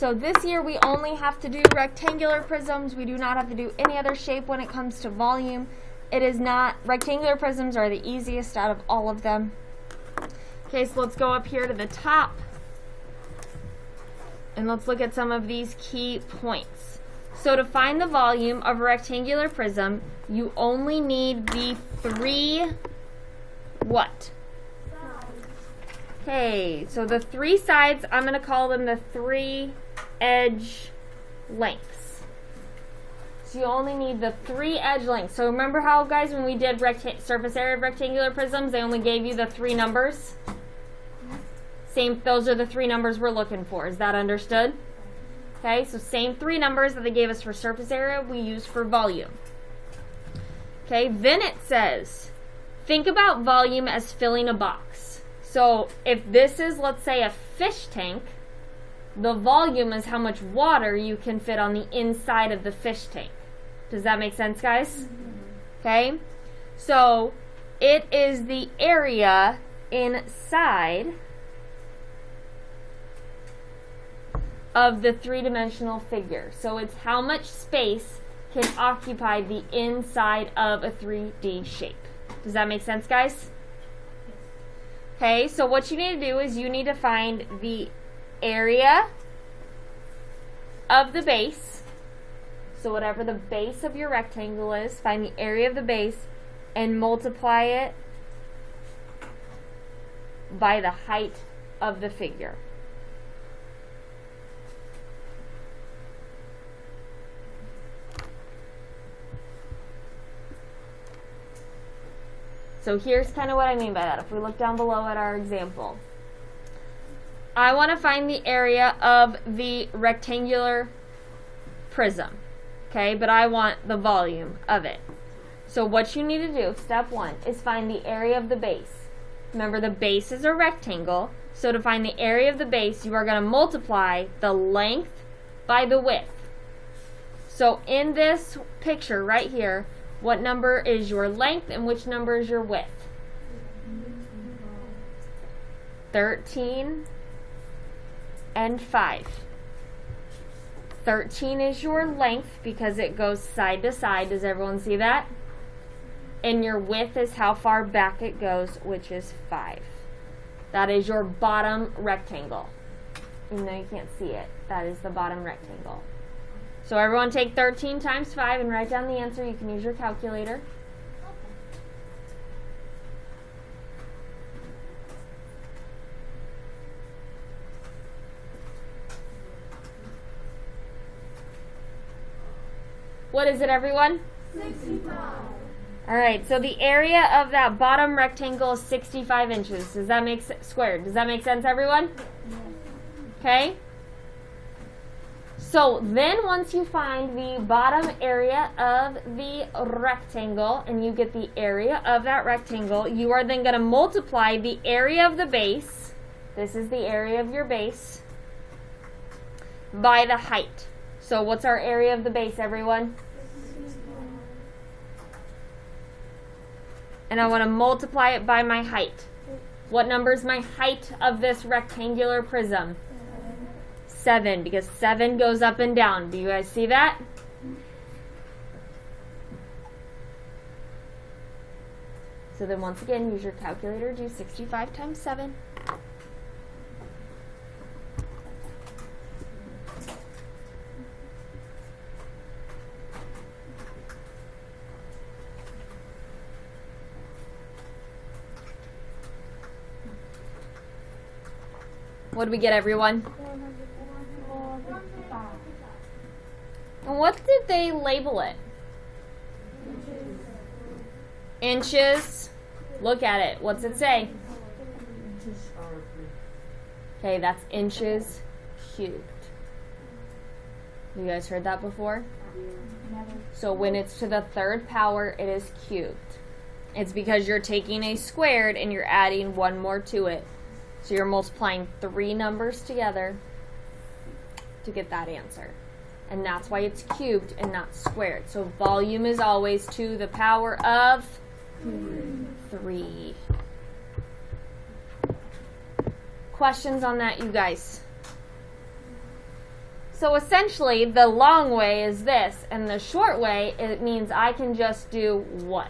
So this year we only have to do rectangular prisms. We do not have to do any other shape when it comes to volume. It is not, rectangular prisms are the easiest out of all of them. Okay, so let's go up here to the top. And let's look at some of these key points. So to find the volume of a rectangular prism, you only need the three what? Okay, so the three sides, I'm going to call them the three edge lengths. So you only need the three edge lengths. So remember how, guys, when we did surface area of rectangular prisms, they only gave you the three numbers? Same, those are the three numbers we're looking for. Is that understood? Okay, so same three numbers that they gave us for surface area, we use for volume. Okay, then it says, think about volume as filling a box. So if this is, let's say, a fish tank, the volume is how much water you can fit on the inside of the fish tank. Does that make sense, guys? Okay, so it is the area inside of the three-dimensional figure. So it's how much space can occupy the inside of a 3D shape. Does that make sense, guys? Okay, so what you need to do is you need to find the area of the base. So whatever the base of your rectangle is, find the area of the base and multiply it by the height of the figure. So here's kind of what I mean by that. If we look down below at our example, I want to find the area of the rectangular prism, okay, but I want the volume of it. So what you need to do, step one, is find the area of the base. Remember, the base is a rectangle, so to find the area of the base, you are going to multiply the length by the width. So in this picture right here, what number is your length and which number is your width? 13 and 5. 13 is your length because it goes side to side. Does everyone see that? And your width is how far back it goes, which is 5. That is your bottom rectangle. Even though you can't see it, that is the bottom rectangle. So everyone take 13 times 5 and write down the answer. You can use your calculator. What is it, everyone? 65. All right, so the area of that bottom rectangle is 65 inches. Does that make squared? Does that make sense, everyone? Okay. So then once you find the bottom area of the rectangle and you get the area of that rectangle, you are then going to multiply the area of the base, this is the area of your base, by the height. So what's our area of the base, everyone? And I want to multiply it by my height. What number is my height of this rectangular prism? 7, because 7 goes up and down. Do you guys see that? So then once again, use your calculator. Do 65 times 7. What do we get, everyone? And what did they label it? Inches. Look at it. What's it say? Okay, that's inches cubed. You guys heard that before? So when it's to the third power, it is cubed. It's because you're taking a squared and you're adding one more to it. So you're multiplying 3 numbers together to get that answer. And that's why it's cubed and not squared. So volume is always to the power of 3. Questions on that, you guys? So essentially, the long way is this, and the short way, it means I can just do what?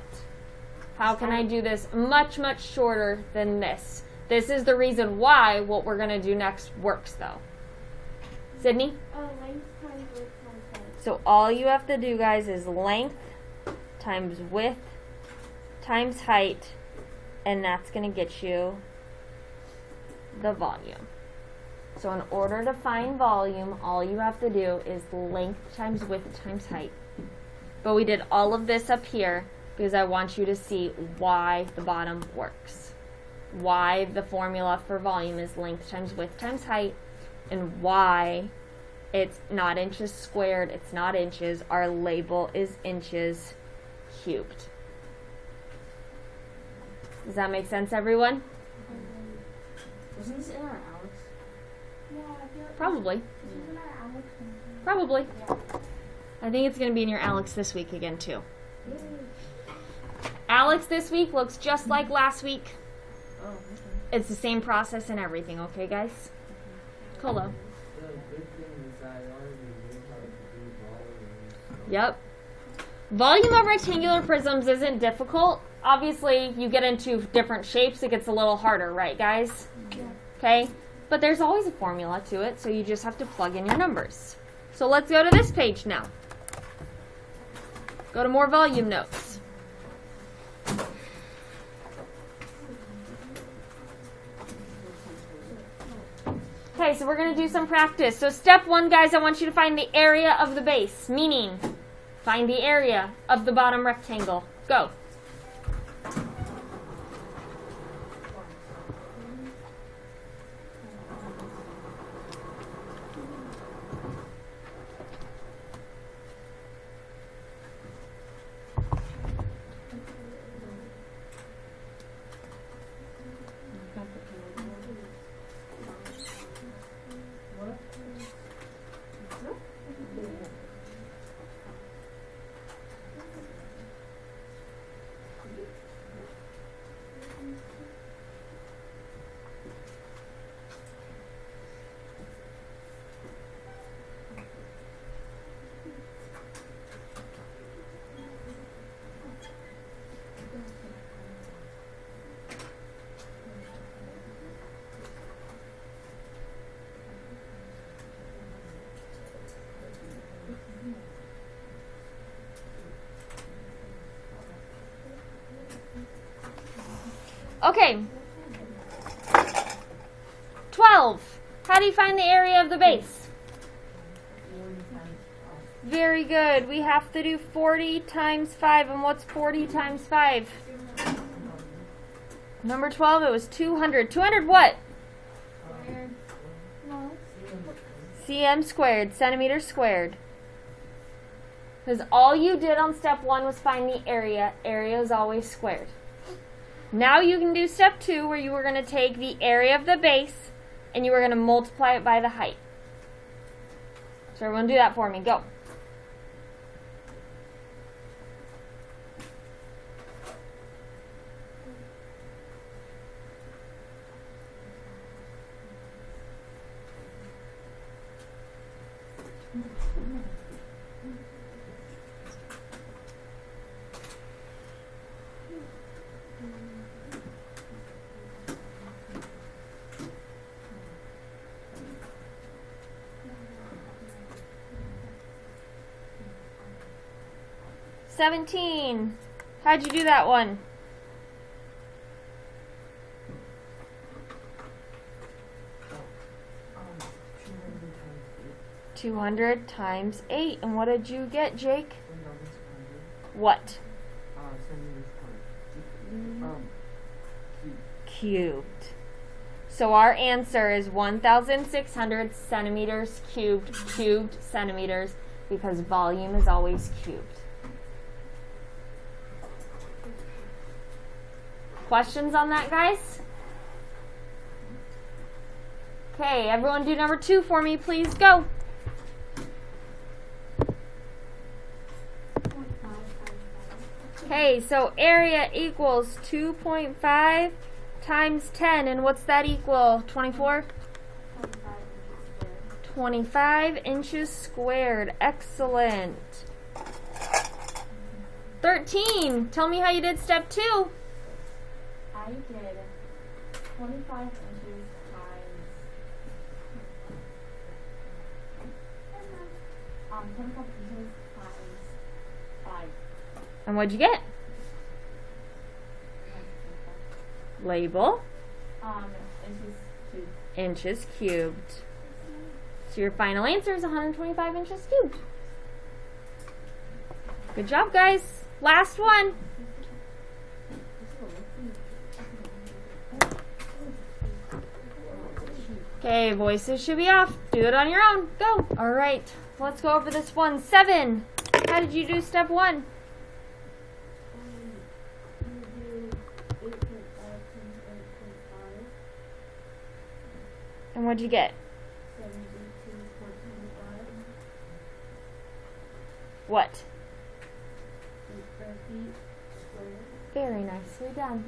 How can I do this much, much shorter than this? This is the reason why what we're going to do next works, though. Sydney? Length times width times height. So all you have to do, guys, is length times width times height, and that's going to get you the volume. So in order to find volume, all you have to do is length times width times height. But we did all of this up here because I want you to see why the bottom works. Why the formula for volume is length times width times height, and why it's not inches squared, it's not inches. Our label is inches cubed. Does that make sense, everyone? Wasn't this in our Alex? Yeah, I feel like Probably. this is in our Alex one. Probably. Yeah. I think it's going to be in your Alex this week again, too. Alex this week looks just like last week. Oh, okay. It's the same process and everything, okay, guys? Colo. The good thing is I already knew how to do volumes. Yep. Volume of rectangular prisms isn't difficult. Obviously, you get into different shapes, it gets a little harder, right, guys? Yeah. Okay? But there's always a formula to it, so you just have to plug in your numbers. So let's go to this page now. Go to more volume notes. Okay, so we're going to do some practice. So step 1, guys, I want you to find the area of the base, meaning find the area of the bottom rectangle. Go. Okay. 12. How do you find the area of the base? Very good. We have to do 40 times 5. And what's 40 times 5? Number 12, it was 200. 200 what? No. cm squared, centimeters squared. Because all you did on step 1 was find the area. Area is always squared. Now you can do step 2 where you were going to take the area of the base and you were going to multiply it by the height. So everyone do that for me. Go. $17. How'd you do that one? $200 times 8. And what did you get, Jake? What? Cubed. So our answer is 1,600 centimeters cubed, cubed centimeters, because volume is always cubed. Questions on that, guys? Okay, everyone do number 2 for me, please. Go. Okay, so area equals 2.5 times 10, and what's that equal? 24? 25 inches squared. Excellent. 13. Tell me how you did step 2. I did 25 inches times 25 inches times 5. And what'd you get? Label. Inches cubed. Inches cubed. So your final answer is 125 inches cubed. Good job, guys. Last one. Okay, voices should be off. Do it on your own. Go. All right. Let's go over this one. 7. How did you do step 1? You do 8.5 times 8.5, And what'd you get? 72.25. What? 8 feet squared. Very nicely done.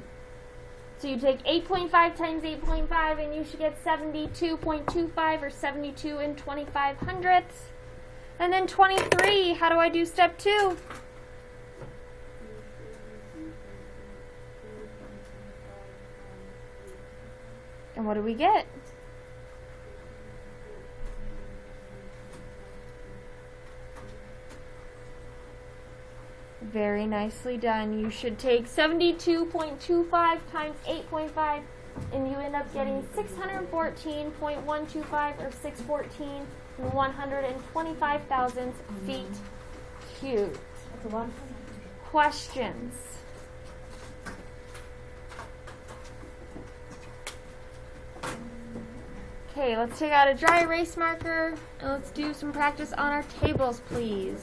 So you take 8.5 times 8.5 and you should get 72.25 or 72 and 25 hundredths. And then 23, how do I do step 2? And what do we get? Very nicely done. You should take 72.25 times 8.5 and you end up getting 614.125 or 614 125 thousandths feet cubed. That's a lot of fun. Questions? Okay, let's take out a dry erase marker and let's do some practice on our tables, please.